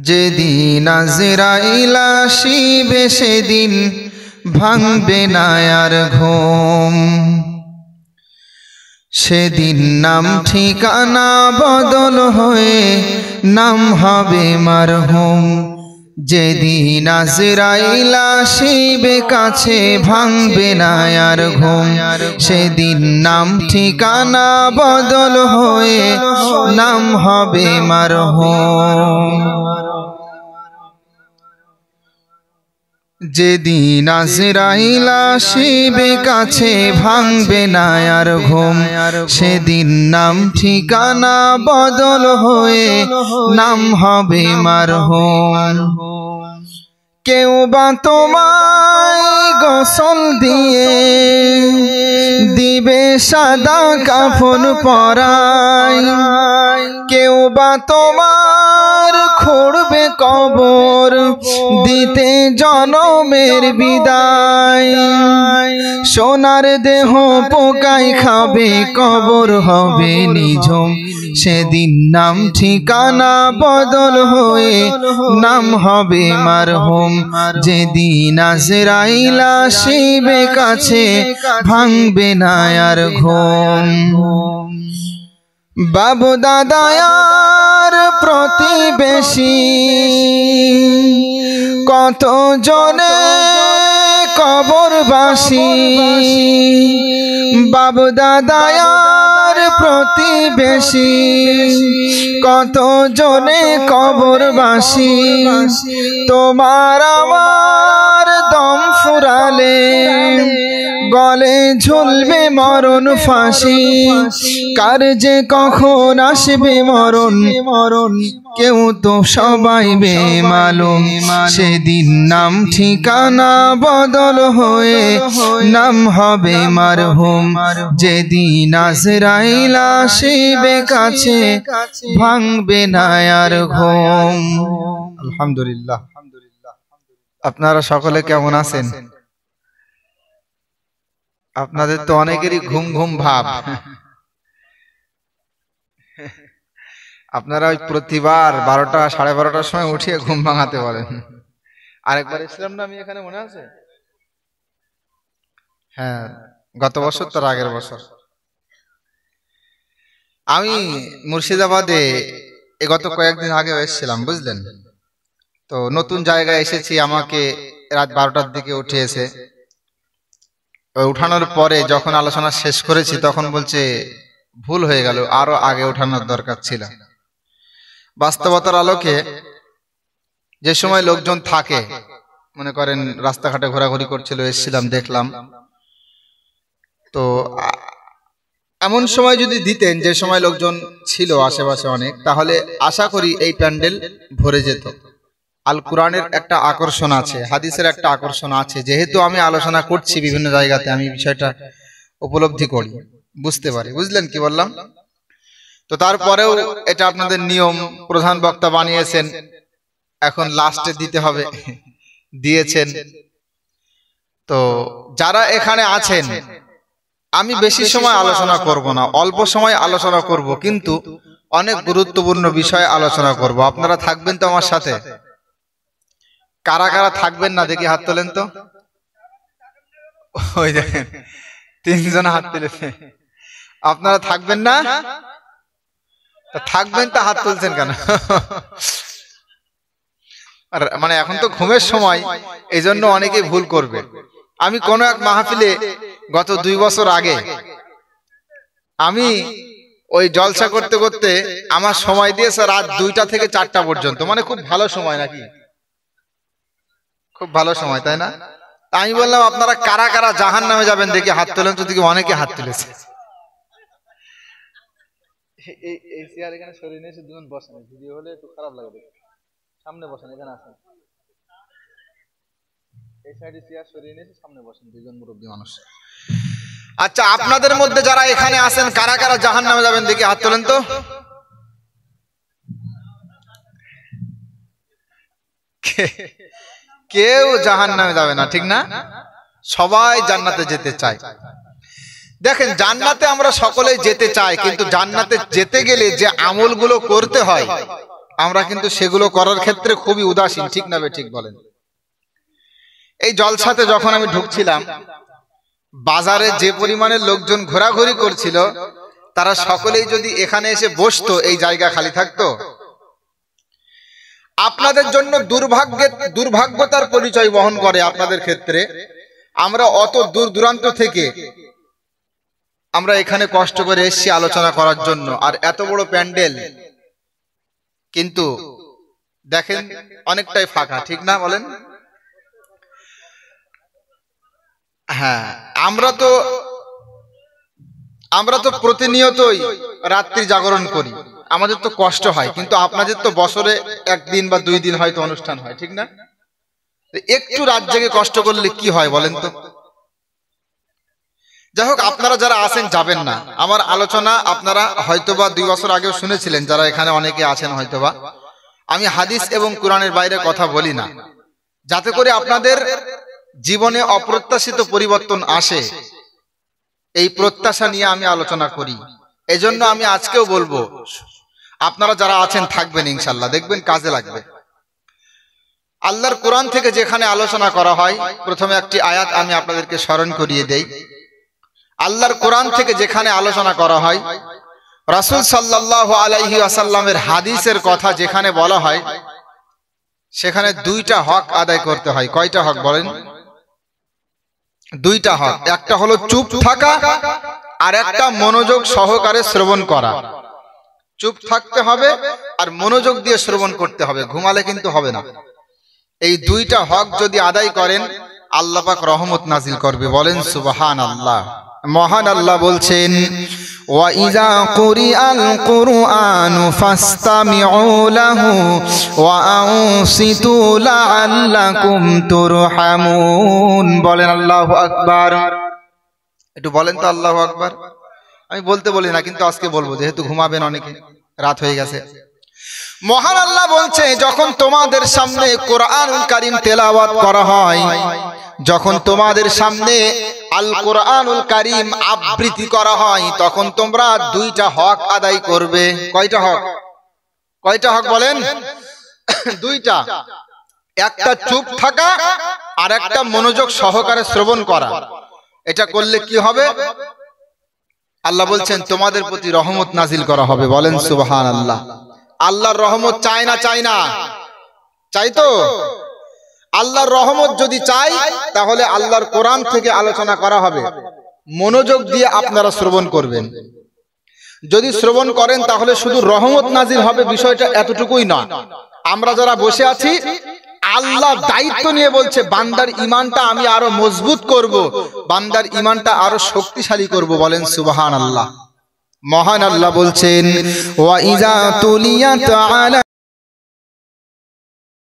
যেদিন আজরাইল আসিবে সেদিন ভাঙবে না আর ঘুম। সেদিন নাম ঠিকানা বদল হয়ে নাম হবে মারহুম। যেদিন আজরাইল আসিবে কাছে ভাঙবে না আর ঘুম। সেদিন নাম ঠিকানা বদল হয়ে নাম হবে মারহুম। যেদিন আজরাইল আসিবে কাছে ভাঙবে না আর ঘুম। সেদিন নাম ঠিকানা বদল হয়ে নাম হবে মারহুম। কেউ বা তোমায় গোসল দিয়ে দিবে সাদা কাফন পরায়। কেউ বা তোমার খুঁড়বে কবর দিতে জনমের বিদায়। সোনার দেহ পোকায় খাবে কবর হবে নিঝুম। সেদিন নাম ঠিকানা বদল হয়ে নাম হবে মারহুম। যেদিন আজরাইল আসিবে কাছে ভাঙবে না আর ঘুম। বাবু দাদায়ার প্রতিবেশী কত জনে কবরবাসী। বাবু দাদায়ার প্রতিবেশী কত জনে কবরবাসী। তোমার আমার দম ফুরালে গলে ঝুলবে মরণ ফাঁসি। কার যে কখন আসবে মরণ কেউ তো সবাই বেমালুম। সেদিন নাম ঠিকানা বদল হয়ে নাম হবে মারহুম। যেদিন আজরাইল আসিবে কাছে ভাঙবে না আর ঘুম। আলহামদুলিল্লাহ। আপনারা সকলে কেমন আছেন? আপনাদের তো অনেকেরই ঘুম ঘুম ভাব। আপনারা ওই প্রতিবার 12টা 12:30টার সময় উঠিয়ে ঘুম ভাঙাতে বলেন। আরেকবার এসেছিলাম না আমি এখানে, মনে আছে? হ্যাঁ, গত বছর তার আগের বছর আমি মুর্শিদাবাদে গত কয়েকদিন আগে এসেছিলাম, বুঝলেন তো। নতুন জায়গায় এসেছি, আমাকে রাত 12টার দিকে উঠিয়েছে। উঠানোর পরে যখন আলোচনা শেষ করেছি তখন বলছে ভুল হয়ে গেল, আরো আগে উঠানোর দরকার ছিল। বাস্তবতার আলোকে যে সময় লোকজন থাকে, মনে করেন রাস্তাঘাটে ঘোরাঘুরি করছিল, এসেছিলাম, দেখলাম তো এমন সময় যদি দিতেন যে সময় লোকজন ছিল আশেপাশে অনেক, তাহলে আশা করি এই প্যান্ডেল ভরে যেত। আল কোরআনের একটা আকর্ষণ আছে, হাদিসের একটা আকর্ষণ আছে। যেহেতু আমি আলোচনা করছি বিভিন্ন জায়গাতে, আমি বিষয়টা উপলব্ধি করি, বুঝতে পারি। বুঝলেন কি বললাম? তো তারপরেও এটা আপনাদের নিয়ম, প্রধান বক্তা বানিয়েছেন, এখন লাস্টে দিতে হবে, দিয়েছেন। তো যারা এখানে আছেন, আমি বেশি সময় আলোচনা করব না, অল্প সময় আলোচনা করব, কিন্তু অনেক গুরুত্বপূর্ণ বিষয়ে আলোচনা করব। আপনারা থাকবেন তো আমার সাথে? কারা কারা থাকবেন না দেখি হাত তোলেন তো। ওই দেখেন 3 জন হাত তুলেছে। আপনারা থাকবেন না? থাকবেন তো হাত তুলছেন কেন? আর মানে এখন তো ঘুমের সময়, এই জন্য অনেকেই ভুল করবে। আমি কোন এক মাহফিলে গত 2 বছর আগে আমি ওই জলসা করতে করতে আমার সময় দিয়েছে রাত 2টা থেকে 4টা পর্যন্ত। মানে খুব ভালো সময় নাকি? খুব ভালো সময়, তাই না? আমি বললাম আপনারা কারা কারা জাহান্নামে যাবেন দেখি হাত তোলেন তো। দেখি অনেকে হাত তুলেছে। এই চেয়ার এখানে সরিয়ে নিয়ে এসে দুজন বসেন, ভিডিও হলে একটু খারাপ লাগবে। সামনে বসেন, এখানে আসেন। এই সাইডে চেয়ার সরিয়ে নিয়ে এসে সামনে বসেন, দুজন মুরব্বী মানুষ। আচ্ছা, আপনাদের মধ্যে যারা এখানে আছেন কারা কারা জাহান্নামে যাবেন দেখি হাত তোলেন তো। কেউ জাহান্নামে যাবে না, ঠিক না? সবাই জান্নাতে যেতে চায়। দেখেন, জান্নাতে আমরা সকলেই যেতে চাই, কিন্তু জান্নাতে যেতে গেলে যে আমলগুলো করতে হয় আমরা কিন্তু সেগুলো করার ক্ষেত্রে খুবই উদাসীন, ঠিক না ঠিক বলেন? এই জলসাতে যখন আমি ঢুকছিলাম, বাজারে যে পরিমাণে লোকজন ঘোরাঘুরি করছিল, তারা সকলেই যদি এখানে এসে বসতো, এই জায়গা খালি থাকতো। আপনাদের জন্য দুর্ভাগ্যতার পরিচয় বহন করে আপনাদের ক্ষেত্রে। আমরা অত দূর দূরান্ত থেকে আমরা এখানে কষ্ট করে এসেছি আলোচনা করার জন্য, আর এত বড় প্যান্ডেল, কিন্তু দেখেন অনেকটাই ফাঁকা, ঠিক না বলেন? হ্যাঁ, আমরা তো প্রতিনিয়তই রাত্রি জাগরণ করি, আমাদের তো কষ্ট হয়, কিন্তু আপনাদের তো বছরে একদিন বা 2 দিন হয়তো অনুষ্ঠান হয়, ঠিক না? একটু রাত জেগে কষ্ট করলে কি হয় বলেন তো? যাই হোক, আপনারা যারা আছেন যাবেন না। আমার আলোচনা আপনারা হয়তোবা 2 বছর আগেও শুনেছিলেন, যারা এখানে অনেকে আছেন হয়তোবা। আমি হাদিস এবং কোরআনের বাইরে কথা বলি না, যাতে করে আপনাদের জীবনে অপ্রত্যাশিত পরিবর্তন আসে, এই প্রত্যাশা নিয়ে আমি আলোচনা করি। এজন্য আমি আজকেও বলবো, আপনারা যারা আছেন থাকবেন ইনশাআল্লাহ, দেখবেন কাজে লাগবে। আল্লাহর কোরআন থেকে যেখানে আলোচনা করা হয়, প্রথমে একটি আয়াত আমি আপনাদেরকে স্মরণ করিয়ে দেই। আল্লাহর কোরআন থেকে যেখানে আলোচনা করা হয়, রাসূল সাল্লাল্লাহু আলাইহি ওয়াসাল্লামের হাদিসের কথা যেখানে বলা হয়, সেখানে 2টা হক আদায় করতে হয়। কয়টা হক বলেন? 2টা হক। একটা হলো চুপ থাকা, আর একটা মনোযোগ সহকারে শ্রবণ করা। চুপ থাকতে হবে আর মনোযোগ দিয়ে শ্রবণ করতে হবে, ঘুমালে কিন্তু হবে না। এই 2টা হক যদি আদায় করেন, আল্লাহ পাক রহমত নাজিল করবে। বলেন সুবহানাল্লাহ। মহান আল্লাহ বলছেন, ওয়া ইযা কুরিআল কুরআনু ফাসতামিউ লাহু ওয়া আনসিতু লাআল্লাকুম তুরহামুন। বলেন আল্লাহু আকবার। একটু বলেন তো আল্লাহু আকবার। আমি বলতে বলি না, কিন্তু আজকে বলবো, যেহেতু ঘুমাবেন অনেকে, রাত হয়ে গেছে। মহান আল্লাহ বলছে, যখন তোমাদের সামনে কোরআনুল কারীম তেলাওয়াত করা হয়, যখন তোমাদের সামনে আল কোরআনুল কারীম আবৃত্তি করা হয়, তখন তোমরা 2টা হক আদায় করবে। কয়টা হক? কয়টা হক বলেন? 2টা। একটা চুপ থাকা, আর একটা মনোযোগ সহকারে শ্রবণ করা। এটা করলে কি হবে? আল্লাহ বলছেন, তোমাদের প্রতি রহমত নাজিল করা হবে। বলেন সুবহানাল্লাহ। আল্লাহর রহমত চাই না? চাই না? চাই তো। আল্লাহর রহমত যদি চাই, তাহলে আল্লাহর কোরআন থেকে আলোচনা করা হবে, মনোযোগ দিয়ে আপনারা শ্রবণ করবেন। যদি শ্রবণ করেন তাহলে শুধু রহমত নাজিল হবে, বিষয়টা এতটুকুই না। আমরা যারা বসে আছি, আল্লাহ দায়িত্ব নিয়ে বলছে, বান্দার ঈমানটা আমি আরো মজবুত করব, বান্দার ঈমানটা আরো শক্তিশালী করব। বলেন সুবহানাল্লাহ। মহান আল্লাহ বলছেন, ওয়া ইযা তুলিয়াত আলা